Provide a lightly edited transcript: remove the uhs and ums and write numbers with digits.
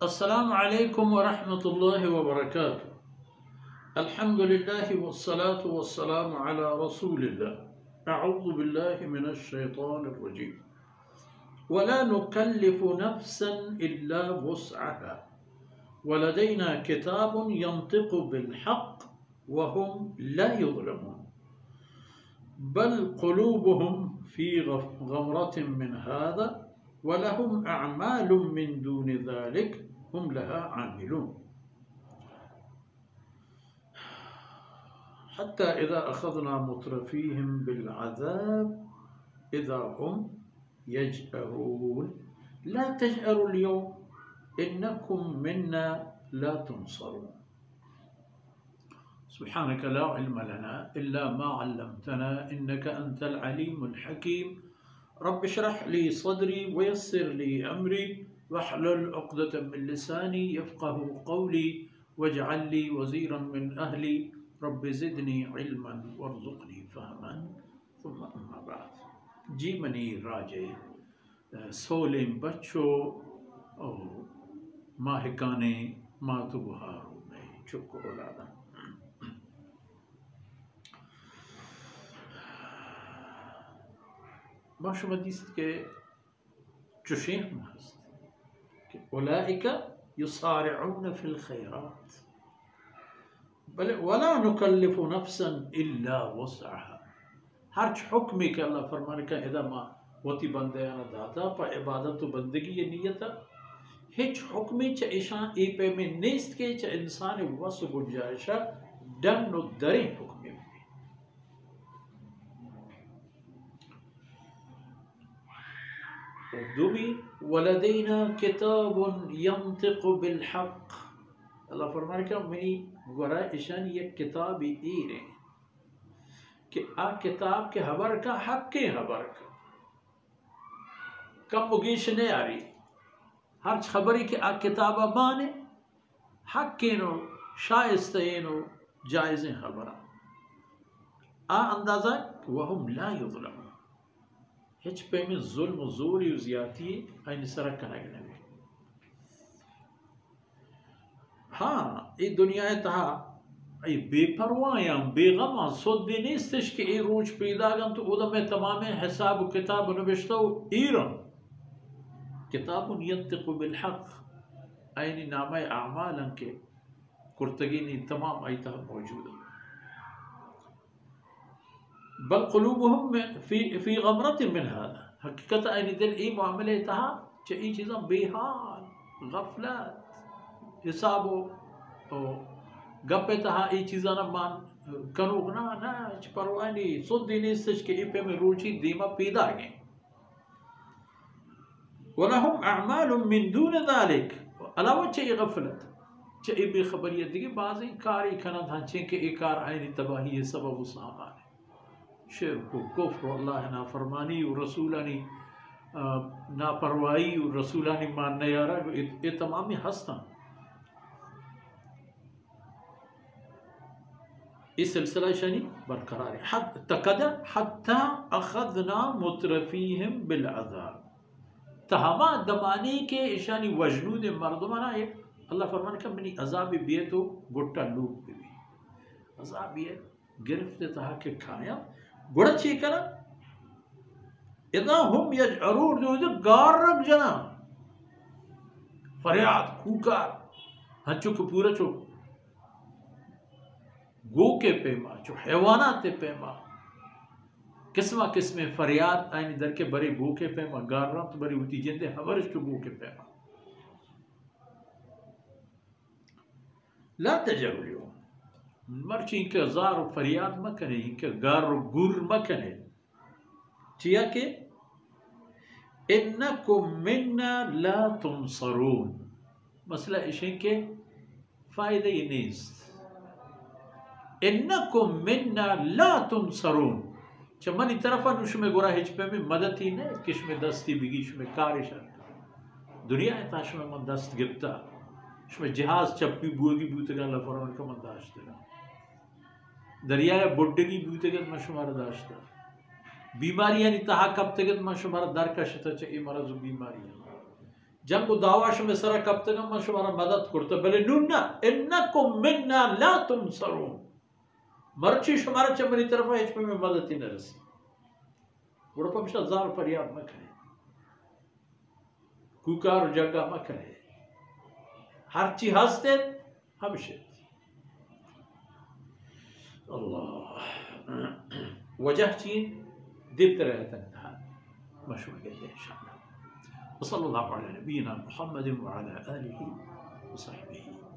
السلام عليكم ورحمة الله وبركاته. الحمد لله والصلاة والسلام على رسول الله. أعوذ بالله من الشيطان الرجيم. ولا نكلف نفسا إلا وسعها ولدينا كتاب ينطق بالحق وهم لا يظلمون بل قلوبهم في غمرة من هذا ولهم أعمال من دون ذلك هم لها عاملون حتى إذا أخذنا مترفيهم بالعذاب إذا هم يجأرون لا تجأروا اليوم إنكم منا لا تنصرون. سبحانك لا علم لنا إلا ما علمتنا إنك أنت العليم الحكيم. رب اشرح لي صدري ويسر لي أمري واحلل عقدة من لساني يفقه قولي واجعل لي وزيرا من أهلي رب زدني علما وارزقني فهما. ثم أما بعد. جی منی راجے سولیم بچوں اور ماہکانے ماتو بہارو میں چکو اولادا باشو مدیس کے چشیں ہم ہست کہ اولئک یسارعون فی الخیرات بل ولا نکلف نفسا الا وسعها. ہر حکمی کہ اللہ فرمانے کا اذا ما وتی بندے انا داتا پا عبادت و بندگی یہ نیتا ہیچ حکمی چا ایشان ای پہ میں نیست کے چا انسان وصو گنجائشا ڈن و دریں حکمی بھی. دومی ولدینا کتاب ینطق بالحق. اللہ فرمانے کا منی گورا ایشان یہ کتابی ایر ہیں کہ آ کتاب کے حبر کا حق کے حبر کا کم مگیش نہیں آ رہی ہر خبری کہ آ کتابہ بانے حق کے نو شائستینو جائزیں خبرہ آ اندازہ وہم لا یظلمون ہچ پہ میں ظلم و زوری و زیادتی این سرک کرنے گئے. ہاں ای دنیا تہا ای بے پروایاں بے غماں سود بھی نیستش کہ ای روچ پیدا گن تو اودا میں تمام حساب و کتاب نوشتا و ایران کتاب ینطق بالحق اینی نامہ اعمالا کے کرتگینی تمام ایتہ موجود ہے. بل قلوبهم فی غمرت من هذا. حقیقت اینی دل ای معاملے تہا چا ای چیزاں بے حال غفلت حساب و گپے تہا ای چیزاں مان کنوگ نا چھ پروانی سود دینی سچ کے ای پہ میں روچی دیما پیدا گئے. وَلَهُمْ أَعْمَالٌ مِّن دُونَ ذَلِكَ. علاوہ چاہیے غفلت چاہیے بے خبریت دیگی بعضی کاری کھنا دھانچیں کہ ای کار آئینی تباہی سبب و سامان ہے. شرک و کفر و اللہ نافرمانی و رسولانی ناپروائی و رسولانی ماننے یارا یہ تمامی ہستاں. اس سلسلہ شانی برقرار ہے حتی اخذنا مترفیہم بالعذاب. تہما دمانی کے اشانی وجنود مردمانا ہے اللہ فرمانے کا منی عذاب بیتو گٹا لوگ بھی عذاب بیت گرفت تہا کے کھایا گڑا چی کرا اذا ہم یجعرون جو گار رکھ جنا فریاد کوکار ہنچو کو پورا چو گو کے پیما چو حیوانات پیما قسمہ قسمیں فریاد آئینی در کے بری گو کے پیما گار رام تو بری ہوتی جندے حورش تو گو کے پیما. لا تجروا اليوم مرچی انکہ زار و فریاد مکنے انکہ گار و گر مکنے چیا کہ انکم منا لا تنصرون. مسئلہ اشیں کے فائدہ ہی نیست. انکم منا لا تنصرون چا منی طرفا نوش میں گورا ہچ پہ میں مدد ہی نہیں کش میں دستی بگیش میں کارش دنیا ہے تاش میں من دست گرتا اس میں جہاز چپی بوگی بوتگا اللہ فرمان کا من داشتا دریائے بڑھگی بوتگا میں شمار داشتا بیماری یعنی تہا کب تگت ما شمارا در کشتا چا ای مرض و بیماری جنگ و دعواش میں سرا کب تک من شمارا مدد کرتا بلے نونا انکم مننا لا تنصرون مرچی شمارا چمنی طرف ہے، اس میں مدد ہی نہ رسی. بڑا پمشا زار پریاد نہ کرے، کوکار جگہ نہ کرے، ہر چی ہستے ہمشہ اللہ وجہ چین دیبت رہتا انتہا مشہور گئے انشاءاللہ. وصلی اللہ علی نبینا محمد وعلى آلہ وصحبہ.